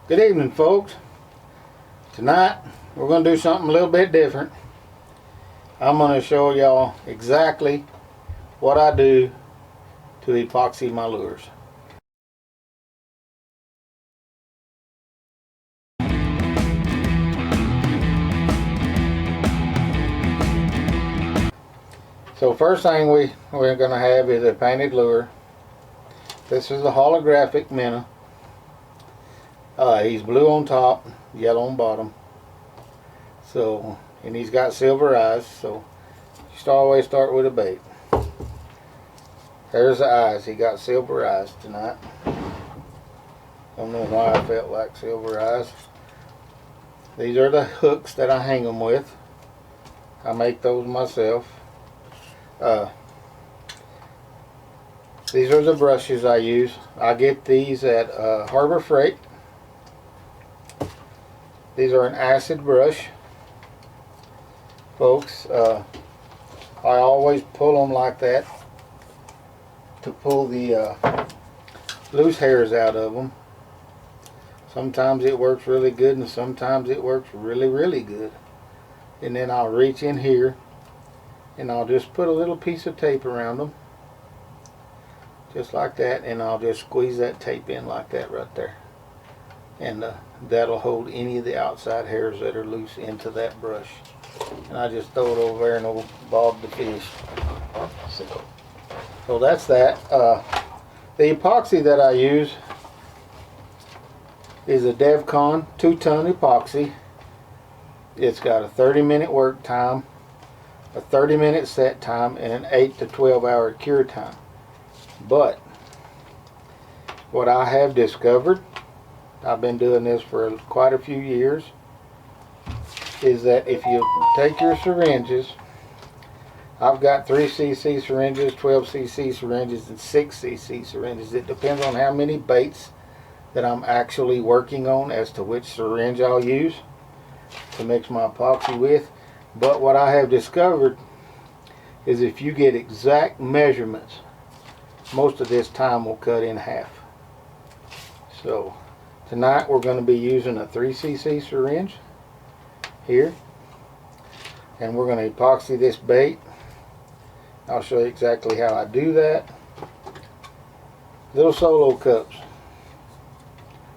Good evening, folks. Tonight we're going to do something a little bit different. I'm going to show y'all exactly what I do to epoxy my lures. So first thing we're going to have is a painted lure. This is a holographic minnow. He's blue on top, yellow on bottom. So, and he's got silver eyes. So, you always start with a bait. There's the eyes. He got silver eyes tonight. Don't know why I felt like silver eyes. These are the hooks that I hang them with. I make those myself. These are the brushes I use. I get these at Harbor Freight. These are an acid brush, folks. I always pull them like that to pull the loose hairs out of them. Sometimes it works really good and sometimes it works really good. And then I'll reach in here and I'll just put a little piece of tape around them, just like that, and I'll just squeeze that tape in like that right there. And that'll hold any of the outside hairs that are loose into that brush. And I just throw it over there and it'll bob the fish. So that's that. The epoxy that I use is a DevCon 2-ton epoxy. It's got a 30-minute work time, a 30-minute set time, and an 8 to 12 hour cure time. But what I have discovered, I've been doing this for quite a few years, is that if you take your syringes, I've got 3cc syringes, 12cc syringes, and 6cc syringes. It depends on how many baits that I'm actually working on as to which syringe I'll use to mix my epoxy with. But what I have discovered is if you get exact measurements, most of this time will cut in half. So tonight we're going to be using a 3cc syringe here, and we're going to epoxy this bait. I'll show you exactly how I do that. Little solo cups.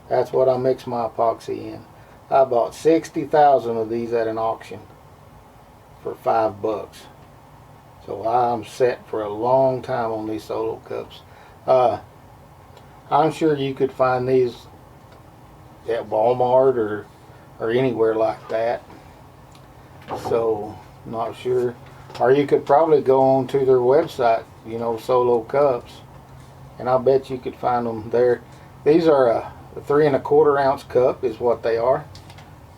That's what I mix my epoxy in. I bought 60,000 of these at an auction for $5. So I'm set for a long time on these solo cups. I'm sure you could find these at Walmart or anywhere like that. So not sure. Or you could probably go on to their website, you know, Solo Cups, and I bet you could find them there. These are a 3 1/4 ounce cup is what they are.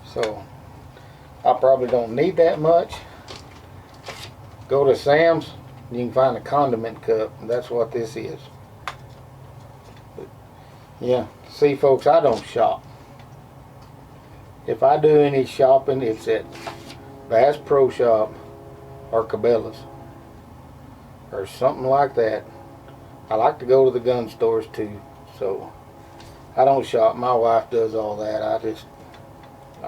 So I probably don't need that much. Go to Sam's, you can find a condiment cup, and that's what this is. But yeah, see folks, I don't shop. If I do any shopping, it's at Bass Pro Shop or Cabela's or something like that. I like to go to the gun stores too, so I don't shop. My wife does all that. I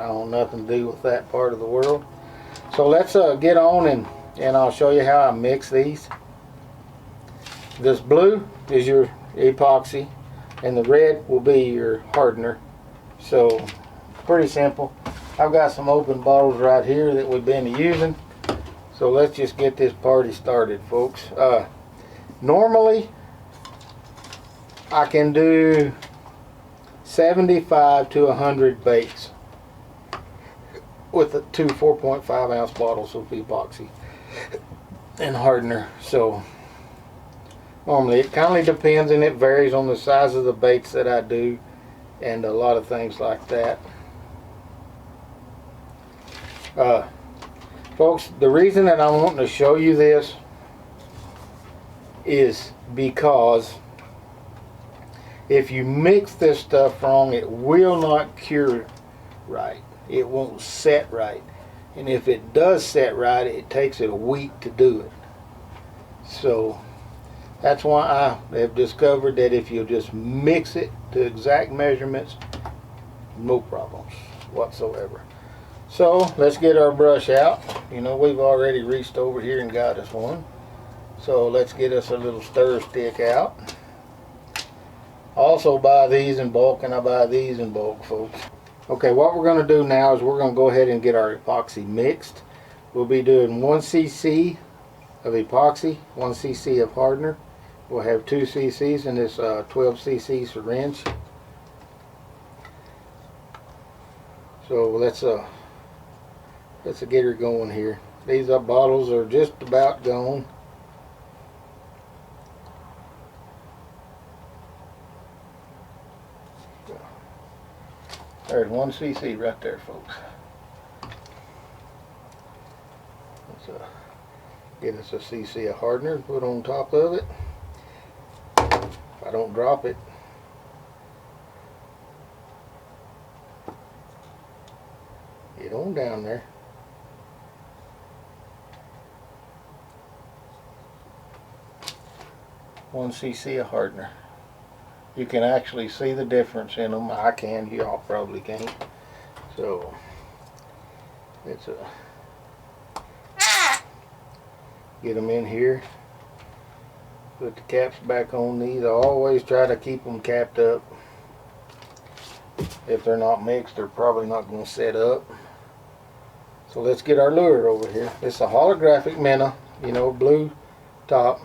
don't nothing to do with that part of the world. So let's get on and I'll show you how I mix these. This blue is your epoxy and the red will be your hardener. So pretty simple. I've got some open bottles right here that we've been using. So let's just get this party started, folks. Normally I can do 75 to 100 baits with the 2 4.5 ounce bottles of epoxy and hardener. So normally it kind of depends and it varies on the size of the baits that I do and a lot of things like that. Folks, the reason that I'm wanting to show you this is because if you mix this stuff wrong, it will not cure right. It won't set right. And if it does set right, it takes it a week to do it. So that's why I have discovered that if you just mix it to exact measurements, no problems whatsoever. So let's get our brush out. You know, we've already reached over here and got us one. So let's get us a little stir stick out. Also buy these in bulk, and I buy these in bulk, folks. Okay, what we're going to do now is we're going to go ahead and get our epoxy mixed. We'll be doing 1 cc of epoxy, 1 cc of hardener. We'll have 2 cc's in this 12 cc syringe. So let's get her going here. These bottles are just about gone. There's 1 cc right there, folks. Let's get us a cc of hardener and put on top of it. If I don't drop it. Get on down there. One cc of hardener. You can actually see the difference in them. I can. Y'all probably can't. So it's get them in here. Put the caps back on these. I always try to keep them capped up. If they're not mixed, they're probably not going to set up. So let's get our lure over here. It's a holographic minnow, you know, blue top.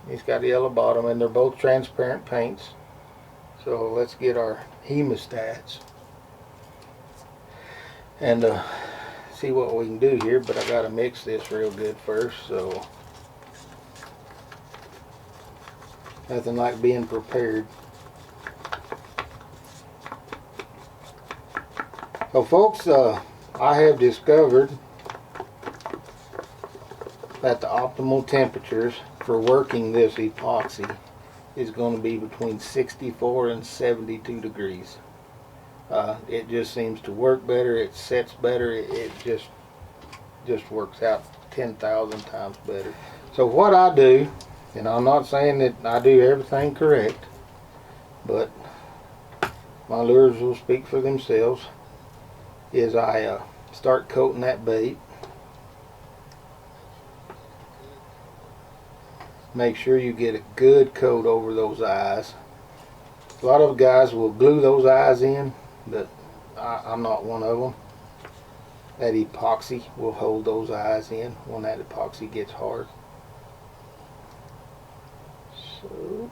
It's got a yellow bottom, and they're both transparent paints. So let's get our hemostats and see what we can do here. But I got to mix this real good first. So nothing like being prepared. So folks, I have discovered that the optimal temperatures for working this epoxy is going to be between 64 and 72 degrees. It just seems to work better. It sets better. It just works out 10,000 times better. So what I do, and I'm not saying that I do everything correct, but my lures will speak for themselves, is I start coating that bait. Make sure you get a good coat over those eyes. A lot of guys will glue those eyes in, but I'm not one of them. That epoxy will hold those eyes in when that epoxy gets hard. So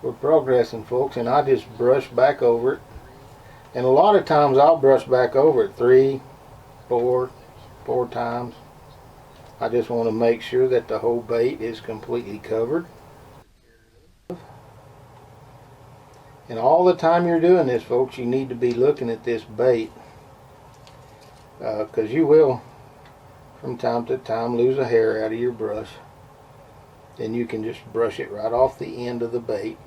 we're progressing, folks, and I just brush back over it. And a lot of times I'll brush back over it 3, 4 times. I just want to make sure that the whole bait is completely covered. And all the time you're doing this, folks, you need to be looking at this bait, because you will from time to time lose a hair out of your brush. Then you can just brush it right off the end of the bait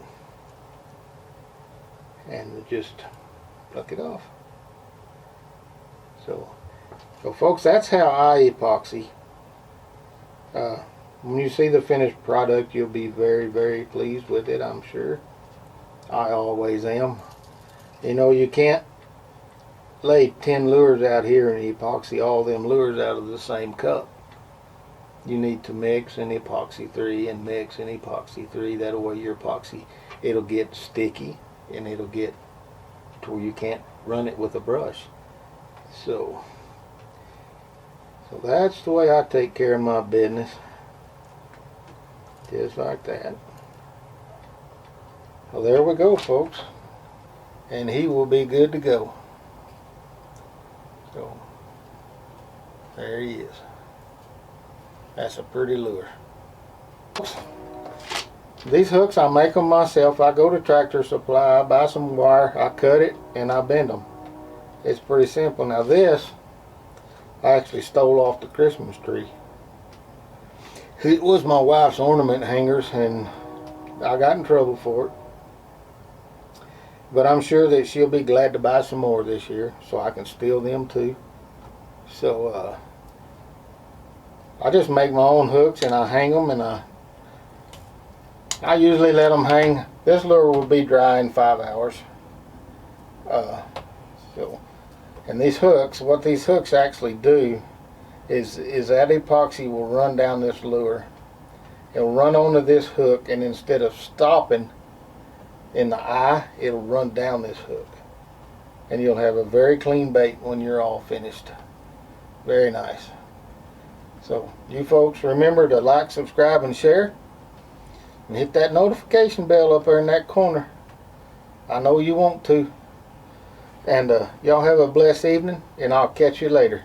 and just pluck it off. So folks, that's how I epoxy. When you see the finished product, you'll be very, very pleased with it, I'm sure. I always am. You know, you can't lay 10 lures out here and epoxy all them lures out of the same cup. You need to mix an epoxy 3 and mix an epoxy 3. That way your epoxy, it'll get sticky and it'll get to where you can't run it with a brush. So that's the way I take care of my business. Just like that. Well, there we go, folks. And he will be good to go. So there he is. That's a pretty lure. These hooks, I make them myself. I go to Tractor Supply, I buy some wire, I cut it, and I bend them. It's pretty simple. Now this, I actually stole off the Christmas tree. It was my wife's ornament hangers, and I got in trouble for it. But I'm sure that she'll be glad to buy some more this year, so I can steal them too. So I just make my own hooks and I hang them, and I usually let them hang. This lure will be dry in 5 hours. So, and these hooks, what these hooks actually do is that epoxy will run down this lure. It'll run onto this hook, and instead of stopping in the eye, it'll run down this hook. And you'll have a very clean bait when you're all finished. Very nice. So you folks remember to like, subscribe, and share. And hit that notification bell up there in that corner. I know you want to. And y'all have a blessed evening, and I'll catch you later.